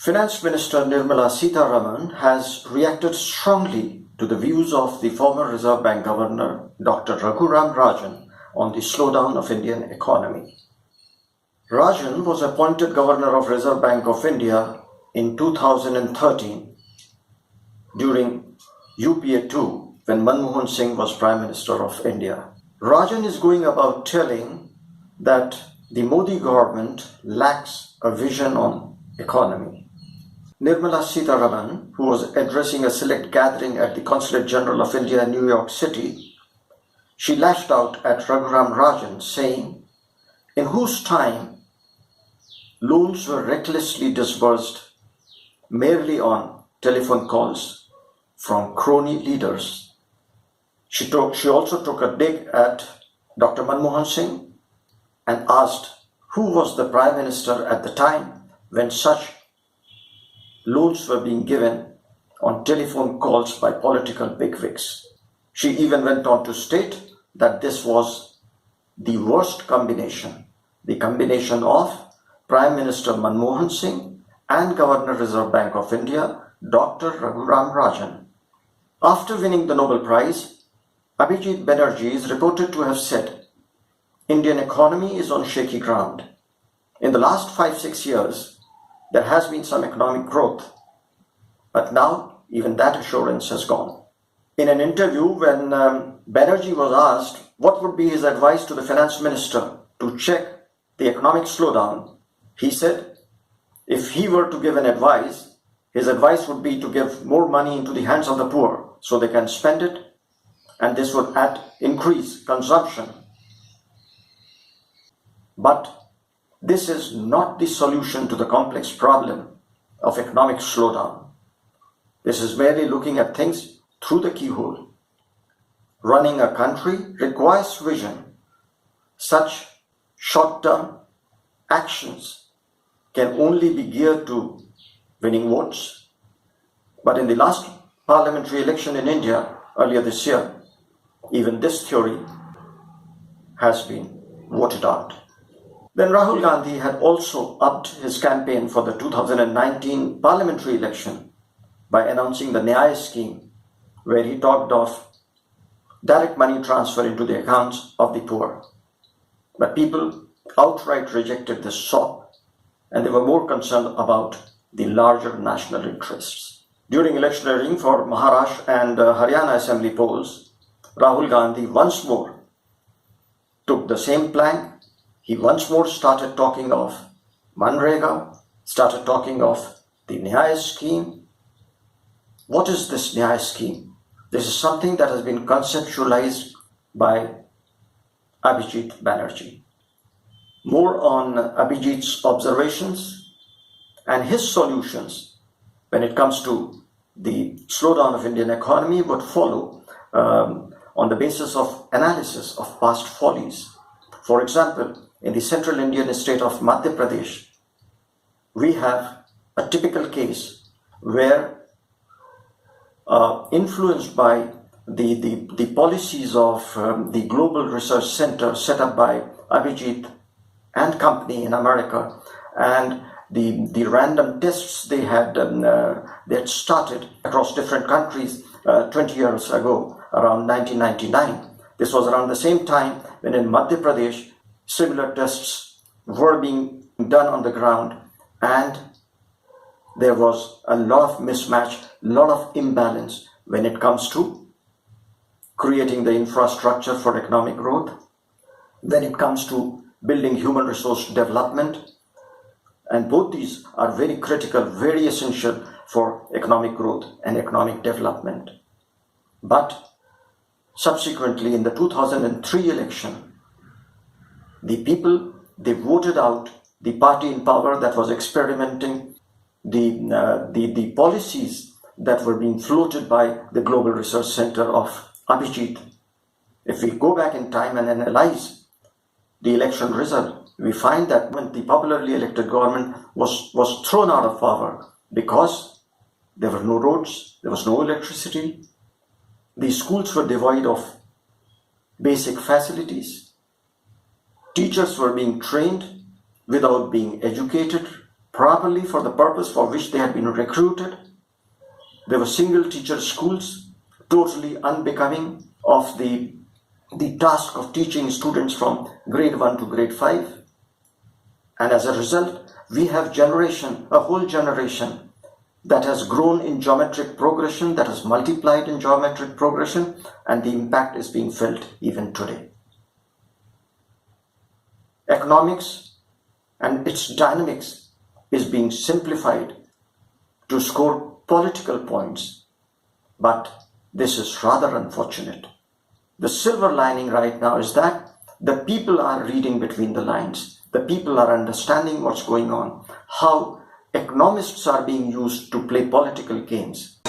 Finance Minister Nirmala Sitharaman has reacted strongly to the views of the former Reserve Bank Governor Dr. Raghuram Rajan on the slowdown of Indian economy. Rajan was appointed Governor of Reserve Bank of India in 2013 during UPA 2 when Manmohan Singh was Prime Minister of India. Rajan is going about telling that the Modi government lacks a vision on economy. Nirmala Sitharaman, who was addressing a select gathering at the Consulate General of India in New York City, she lashed out at Raghuram Rajan, saying, in whose time loans were recklessly disbursed merely on telephone calls from crony leaders. She also took a dig at Dr. Manmohan Singh and asked who was the Prime Minister at the time when such loans were being given on telephone calls by political bigwigs. She even went on to state that this was the worst combination, the combination of Prime Minister Manmohan Singh and Governor Reserve Bank of India, Dr. Raghuram Rajan. After winning the Nobel Prize, Abhijit Banerjee is reported to have said, Indian economy is on shaky ground. In the last 5-6 years, there has been some economic growth, but now even that assurance has gone. In an interview, when Banerjee was asked what would be his advice to the finance minister to check the economic slowdown, he said if he were to give an advice, his advice would be to give more money into the hands of the poor so they can spend it, and this would increase consumption. But this is not the solution to the complex problem of economic slowdown. This is merely looking at things through the keyhole. Running a country requires vision. Such short-term actions can only be geared to winning votes. But in the last parliamentary election in India earlier this year, even this theory has been voted out. Then Rahul Gandhi had also upped his campaign for the 2019 parliamentary election by announcing the Nyaya scheme, where he talked of direct money transfer into the accounts of the poor. But people outright rejected this SOP, and they were more concerned about the larger national interests. During electioneering for Maharashtra and Haryana assembly polls, Rahul Gandhi once more took the same plank. He once more started talking of Manrega, started talking of the Nyaya scheme. What is this Nyaya scheme? This is something that has been conceptualized by Abhijit Banerjee. More on Abhijit's observations and his solutions when it comes to the slowdown of Indian economy would follow on the basis of analysis of past follies. For example, in the central Indian state of Madhya Pradesh, we have a typical case where influenced by the policies of the Global Research Center set up by Abhijit and company in America, and the random tests they had started across different countries 20 years ago, around 1999. This was around the same time when in Madhya Pradesh, similar tests were being done on the ground, and there was a lot of mismatch, a lot of imbalance when it comes to creating the infrastructure for economic growth, when it comes to building human resource development. And both these are very critical, very essential for economic growth and economic development. But subsequently, in the 2003 election, the people, they voted out the party in power that was experimenting the policies that were being floated by the Global Research Center of Abhijit. If we go back in time and analyze the election result, we find that when the popularly elected government was thrown out of power because there were no roads, there was no electricity, the schools were devoid of basic facilities, teachers were being trained without being educated properly for the purpose for which they had been recruited. There were single teacher schools, totally unbecoming of the task of teaching students from grade 1 to grade 5. And as a result, we have a whole generation that has grown in geometric progression, that has multiplied in geometric progression, and the impact is being felt even today. Economics and its dynamics is being simplified to score political points, but this is rather unfortunate. The silver lining right now is that the people are reading between the lines. The people are understanding what's going on, how economists are being used to play political games.